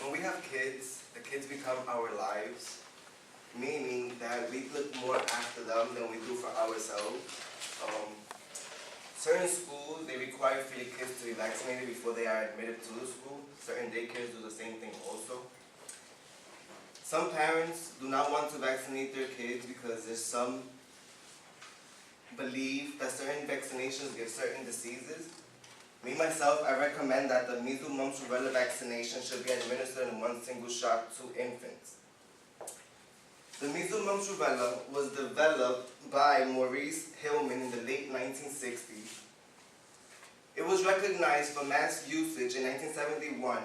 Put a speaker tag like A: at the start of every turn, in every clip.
A: When we have kids, the kids become our lives, meaning that we look more after them than we do for ourselves. Um, Certain schools, they require for your kids to be vaccinated before they are admitted to the school. Certain daycares do the same thing also. Some parents do not want to vaccinate their kids because there's some belief that certain vaccinations give certain diseases. Me, myself, I recommend that the measles, mumps, rubella vaccination should be administered in one single shot to infants. The measles, mumps, rubella was developed by Maurice Hillman in the late 1960s. It was recognized for mass usage in 1971,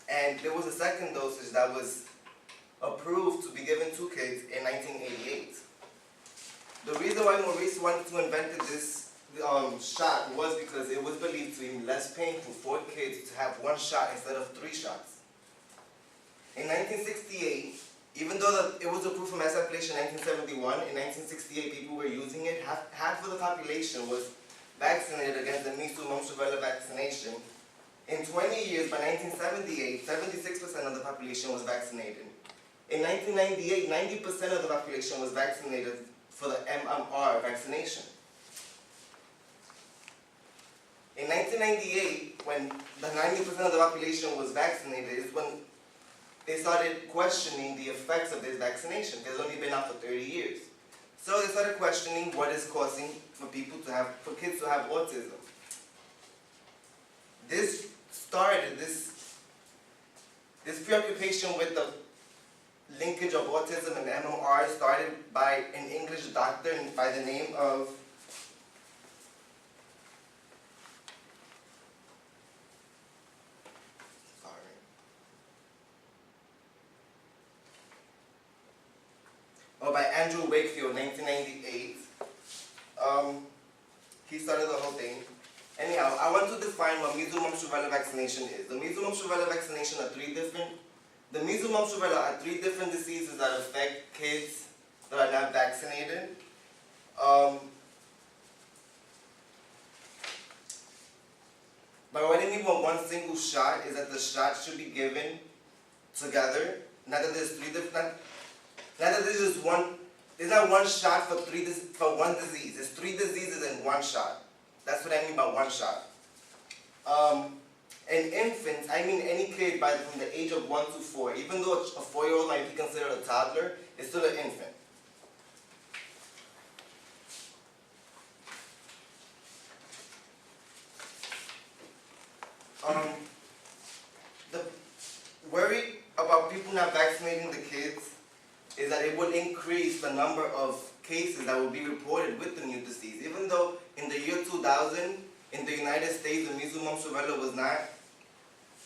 A: and there was a second dosage that was approved to be given to kids in 1988. The reason why Maurice wanted to invent this shot was because it was believed to be less painful for kids to have one shot instead of 3 shots. In 1968, even though it was approved for mass application in 1971, in 1968 people were using it. Half of the population was vaccinated against the measles, mumps, rubella vaccination. In 20 years, by 1978, 76% of the population was vaccinated. In 1998, 90% of the population was vaccinated for the MMR vaccination. In 1998, when the 90% of the population was vaccinated, is when they started questioning the effects of this vaccination. It's only been out for 30 years. So they started questioning what is causing for kids to have autism. This preoccupation with the linkage of autism and MMR started by an English doctor by the name of by Andrew Wakefield, 1998. He started the whole thing. Anyhow, I want to define what measles, mumps, rubella vaccination is. The measles, mumps, rubella vaccination are the measles, mumps, rubella are 3 different diseases that affect kids that are not vaccinated. But what I mean by one single shot is that the shot should be given together. Not that there's there's not one shot for one disease. There's 3 diseases in one shot. That's what I mean by one shot. In infants, I mean any kid from the age of 1 to 4. Even though a 4-year-old might be considered a toddler, it's still an infant. The worry about people not vaccinating the kids is that it would increase the number of cases that will be reported with the new disease. Even though in the year 2000, in the United States, the measles, mumps, rubella was not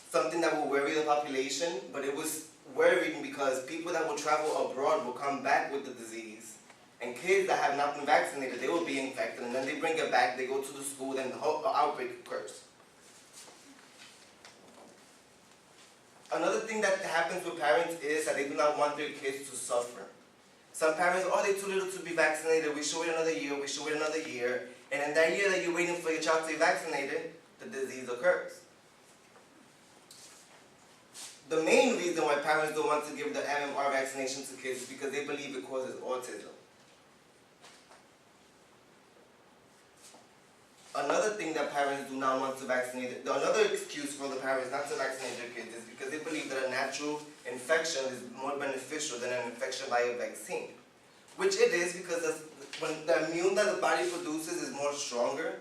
A: something that will worry the population, but it was worrying because people that will travel abroad will come back with the disease. And kids that have not been vaccinated, they will be infected, and then they bring it back, they go to the school, and the whole outbreak occurs. Another thing that happens with parents is that they do not want their kids to suffer. Some parents, they're too little to be vaccinated, we should wait another year, and in that year that you're waiting for your child to be vaccinated, the disease occurs. The main reason why parents don't want to give the MMR vaccination to kids is because they believe it causes autism. Another thing that parents do not want to vaccinate, another excuse for the parents not to vaccinate their kids is because they believe that a natural infection is more beneficial than an infection by a vaccine. Which it is, because when the immune that the body produces is more stronger,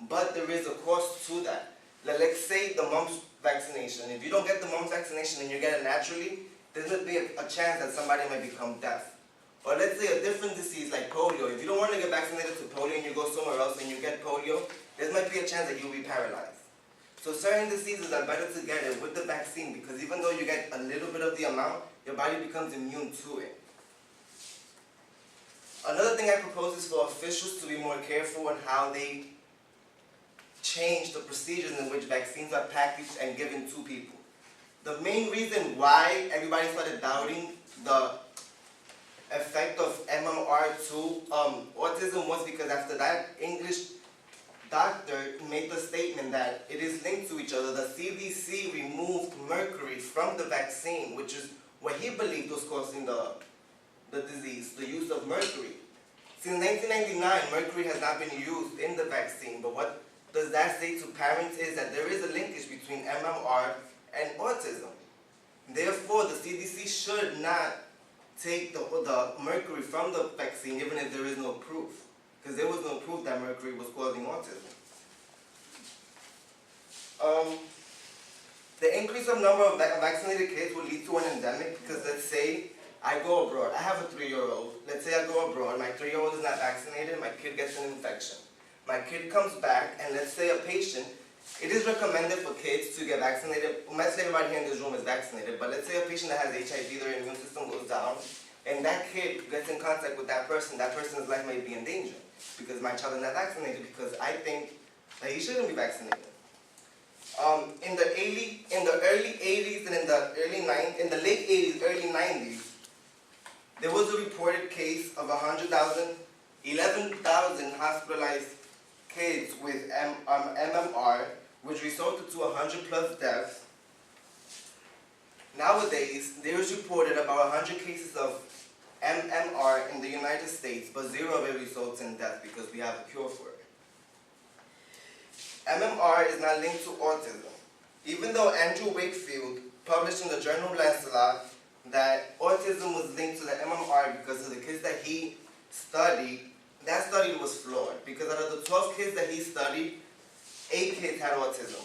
A: but there is a cost to that. Let's say the mumps vaccination. If you don't get the mumps vaccination and you get it naturally, there's going to be a chance that somebody might become deaf. Or let's say a different disease like polio. If you don't want to get vaccinated to polio and you go somewhere else and you get polio, there might be a chance that you'll be paralyzed. So certain diseases are better to get it with the vaccine because even though you get a little bit of the amount, your body becomes immune to it. Another thing I propose is for officials to be more careful on how they change the procedures in which vaccines are packaged and given to people. The main reason why everybody started doubting the effect of MMR to autism was because after that English doctor made the statement that it is linked to each other. The CDC removed mercury from the vaccine, which is what he believed was causing the disease, the use of mercury. Since 1999, mercury has not been used in the vaccine, but what does that say to parents is that there is a linkage between MMR and autism. Therefore, the CDC should not take the mercury from the vaccine, even if there is no proof, because there was no proof that mercury was causing autism. The increase of number of vaccinated kids will lead to an endemic, because let's say I go abroad. I have a 3-year-old. Let's say I go abroad. My 3-year-old is not vaccinated. My kid gets an infection. My kid comes back, and let's say a patient, it is recommended for kids to get vaccinated. Let's say everybody here in this room is vaccinated, but let's say a patient that has HIV, their immune system goes down, and that kid gets in contact with that person's life may be in danger, because my child is not vaccinated, because I think that he shouldn't be vaccinated. In the early 80s and in the late 80s, early 90s, there was a reported case of 11,000 hospitalized kids with MMR, which resulted to 100 plus deaths. Nowadays, there is reported about 100 cases of MMR in the United States, but 0 of it results in death because we have a cure for it. MMR is not linked to autism. Even though Andrew Wakefield published in the journal Lancelot that autism was linked to the MMR because of the kids that he studied, that study was flawed, because out of the 12 kids that he studied, 8 kids had autism.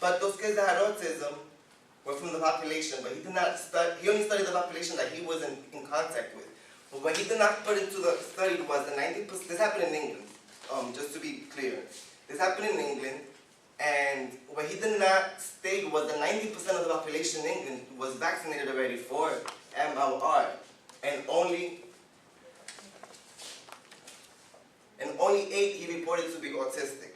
A: But those kids that had autism were from the population, but he only studied the population that he was in contact with. But what he did not put into the study was the 90%, this happened in England, just to be clear. This happened in England, and what he did not state was that 90% of the population in England was vaccinated already for MMR, and only 8 he reported to be autistic.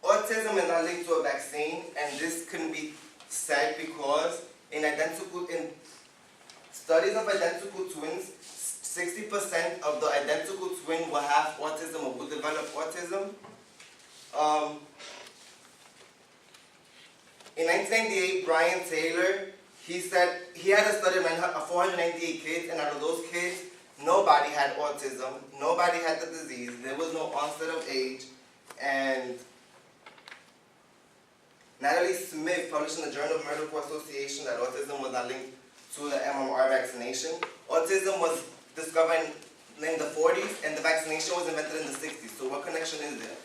A: Autism is not linked to a vaccine, and this can be said because in studies of identical twins, 60% of the identical twin will have autism or will develop autism. In 1998, Brian Taylor, he said he had a study of 498 kids, and out of those kids, nobody had autism, nobody had the disease, there was no onset of age, and Natalie Smith published in the Journal of Medical Association that autism was not linked to the MMR vaccination. Autism was discovered in the 40s, and the vaccination was invented in the 60s, so what connection is there?